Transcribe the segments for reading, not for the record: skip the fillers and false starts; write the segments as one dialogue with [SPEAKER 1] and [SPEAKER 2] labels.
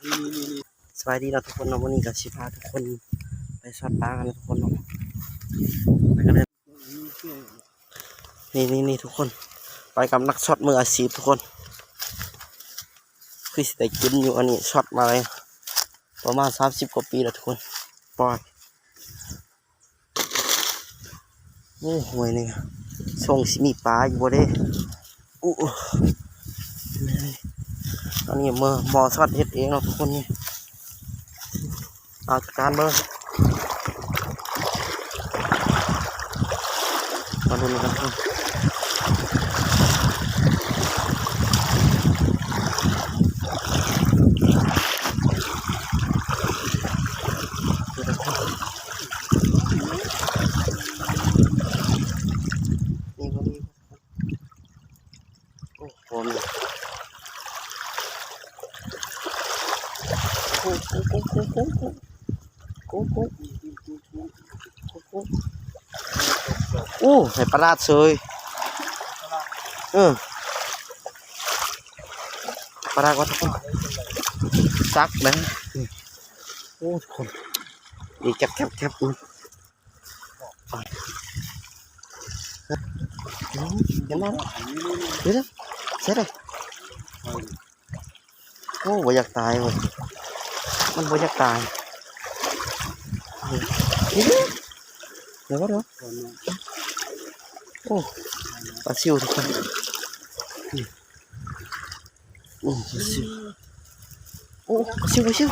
[SPEAKER 1] สวัสดีเราทุกคนนะวันนี้กับชิพาทุกคนไปช็อตปลากันนะทุกคนเนาะไปกันเลยนี่ทุกคนไปกับนักช็อตมืออาชีพทุกคนคือสิได้กินอยู่อันนี้ช็อตมาเลยประมาณ30 กว่าปีแล้วทุกคนปล่อยโอ้โหนี่ส่งสิมีปลาอยู่บ่ได้อู้อันนี้มือหมอช็อตเฮ็ดเองเนาะทุกคนนี่เอาจัดการเบอร์มาดูกันทุกคนโอ้โหโอ้ให้ปลาดเลยปลาก็ทุกคนซักนะโอ้ทุกคนดีแคบเห็นไหมเดี๋ยวเสร็จเลยโอ้บ่อยากตายเว้ยมันบ่อยากตายเดี๋ยวโอ้ปลาซิวทุกคนโอ้ปลาซิวโอ้ปลาซิว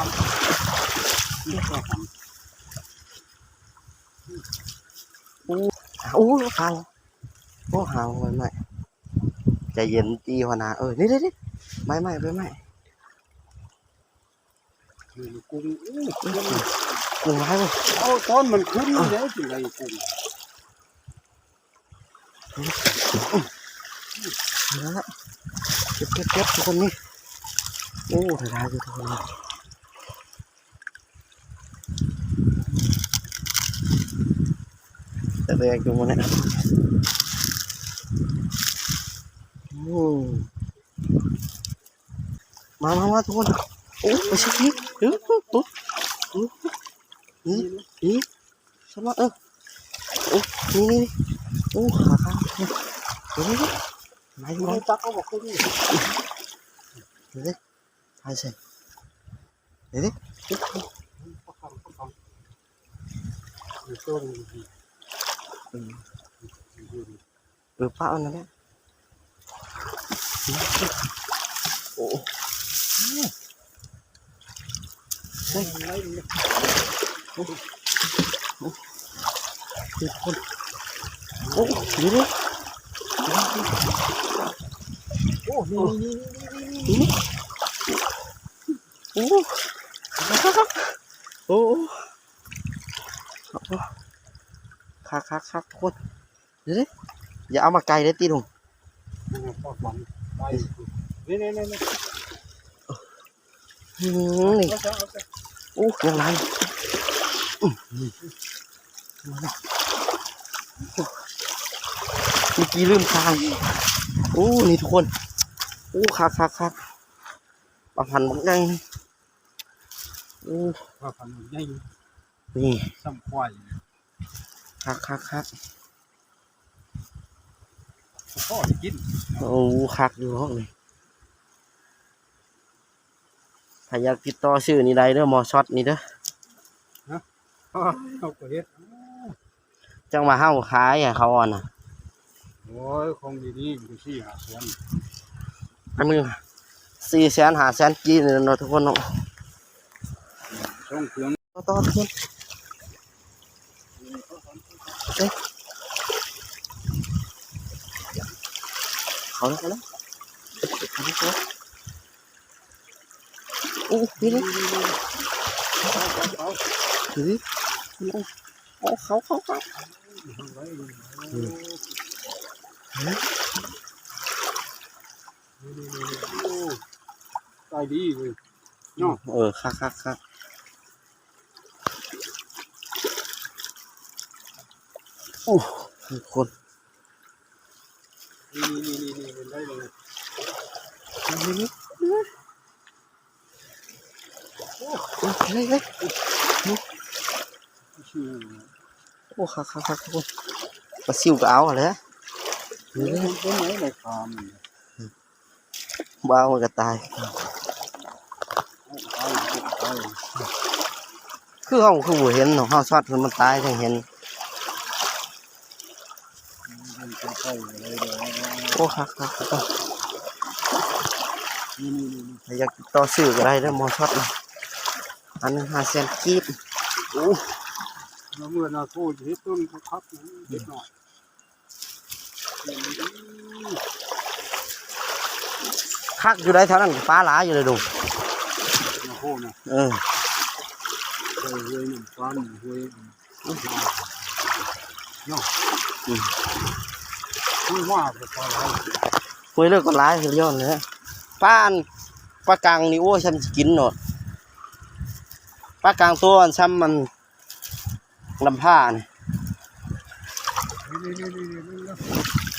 [SPEAKER 1] โอ้หางโอ้หางไม่ใจเย็นตีหัวหน้านี่ไม่กุ้งร้ายเว้ย
[SPEAKER 2] เอาตอนมันขึ้นนี่แล้วจึงไงกุ้ง
[SPEAKER 1] นั่นแหละเก็บทุกคนนี่โอ้ถ่ายทุกคนแต่แรกอยู่มันเนี่ยมาทุกคนโอ้ไปสิตุ๊ดนี่สมัครโอ้นี่โอ้ขานี่ไม่
[SPEAKER 2] ตักเอาบอกขึ้นนี่
[SPEAKER 1] ใช่นี่ป้าเอานั่นแหละโอ้ใช่คนโอ้ดูดิโอ้นี่โอ้โอ้คักคนดูดิอย่าเอามาไกลเลยตีหนุ่มนี่โอ้ยังไงเมื่อกี้ลืมทางโอ้นี่ทุกคนโอ้คักปลาพันธุ์มันไงโอ้
[SPEAKER 2] ปลาพันใหญ่
[SPEAKER 1] นี่
[SPEAKER 2] ซ้ำควาย
[SPEAKER 1] คัก
[SPEAKER 2] พ่อกิน
[SPEAKER 1] โอ้คักอยู่ห้องเลยถ้าอยากติดต่อชื่อนี่ได้เด้อหมอช็อตนี่เด้อ
[SPEAKER 2] เขาก็เฮ็ด
[SPEAKER 1] จังมาห้าวขายเขาอ่อน
[SPEAKER 2] โอ้ยของดีๆดูสิหาสวน
[SPEAKER 1] อันนึง400,000-500,000กีนี่เนาะทุกคนเนาะ
[SPEAKER 2] ต้องเครื่อง
[SPEAKER 1] ต่อทุกคนเขาแล้วโอ้นี่โอ้เขา
[SPEAKER 2] ตายดีเลยเนาะ
[SPEAKER 1] คักโอ้คน
[SPEAKER 2] ได้เลย
[SPEAKER 1] เฮ้ยเฮ้ย
[SPEAKER 2] ชื่อ
[SPEAKER 1] โอ้คักคักคักทุกคนปลาซิวก็เอาอะไร
[SPEAKER 2] นี่เป็นไหนในฟาร์ม
[SPEAKER 1] บ้ามันก็ตาย
[SPEAKER 2] ตาย
[SPEAKER 1] คือเขาคือบ่เห็นเนาะเขาช็อตคือมันตายจังเห็นโอ้คักคักคักอยากต่อซื้อก็ได้แล้วมอช็อตนะอันนึง500,000กีบโอ้
[SPEAKER 2] เมื่อนาโซ่จะให้ต้นครับเล็กหน่อย
[SPEAKER 1] คักอยู่ได้เท่านั้นฟ้าหลายอยู่เลยดู
[SPEAKER 2] นาโซ่นะ
[SPEAKER 1] เออ
[SPEAKER 2] เฮ้ยน้ำฟันเฮ้ยเนาะคือว่าไปตายแล้ว
[SPEAKER 1] คุยเลิกก็หลายคือย้อนเลยป้านปลากลางนี่โอ้ฉันสิกินเนาะปลากลางตัวอันซ้ำมันลำผ้านี่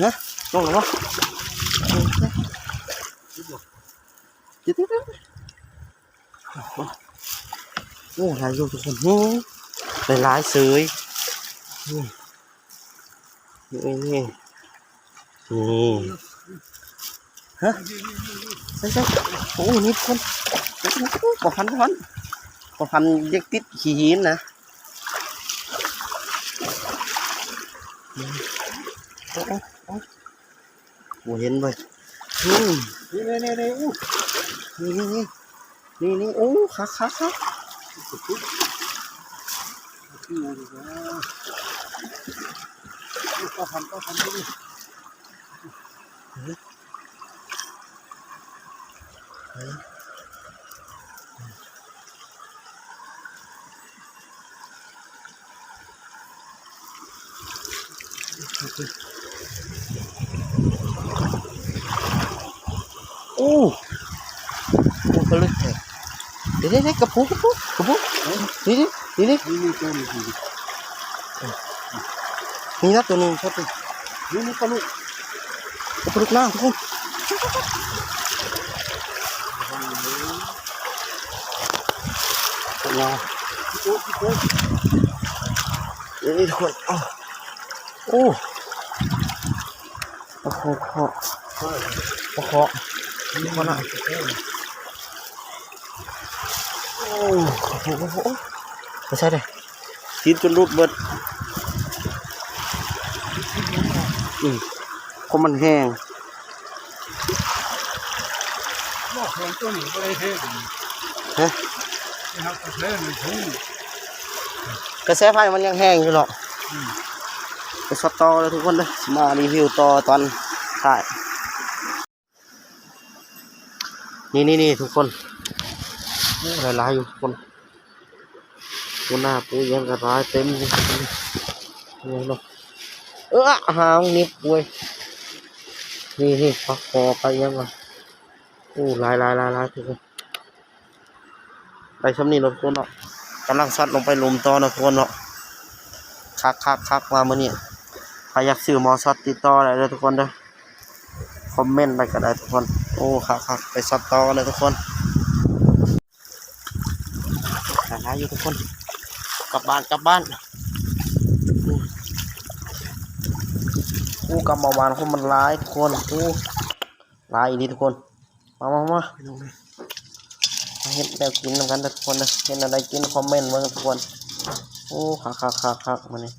[SPEAKER 1] นะลงหรือเปล่าจิ๊ดโอ้หลายอยู่ทุกคนโอ้หลายเสยนี่นี่ฮะใช่โอ้นี่ทุกคนบอกพันเด็กติดขี้หินนะโอ้เห็นไปนี่นี่โอ้คัก
[SPEAKER 2] ก็ทำด้วย
[SPEAKER 1] โอ้ก็ลึกแท้เดี๋ยวกระพุ้นี่
[SPEAKER 2] นี่ตัวนี้
[SPEAKER 1] นี่นะตัวนึงครับ
[SPEAKER 2] นี่ปลาลูก
[SPEAKER 1] กระพุ้หน้าทุกคนตัวนี้เดี๋ยวทุกคนโอ้โอ้โหนี่มันอ่ะโอ้โหไม่ใช่เลยตีนจนรูดเบิดเพราะมันแห้ง
[SPEAKER 2] ว่าแข็งตัวนี้ก็ได้แห้ง
[SPEAKER 1] ฮะ
[SPEAKER 2] นะครับกระแทกมันทุ่ง
[SPEAKER 1] กระแสไฟมันยังแห้งอยู่หรอกไปสตอเลยทุกคนเลยมารีวิวต่อตอนถ่ายนี่ทุกคนหลายอยู่ทุกคนปูหน้าปูยังกระไรเต็มเลยนี่เนาะหางนิบป่วยนี่ปักคอไปยังวะโอ้ลายทุกคนไปชั้นนี้ทุกคนเนาะกำลังซัดลงไปลุมต่อนะทุกคนเนาะคักมาเมื่อนี้ใครอยากซื้อมอซัดติดต่ออะไรเลยทุกคนเด้อคอมเมนต์ไปก็ได้ทุกคนโอ้คักไปซัดต่อเลยทุกคนหาอยู่ทุกคนกลับบ้านกำมาวานคนมันร้ายทุกคนร้ายอีกทีทุกคนมาเห็นแล้วกินเหมือนกันทุกคนนะเห็นอะไรกินคอมเมนต์มาทุกคนโอ้คักมาเนี่ย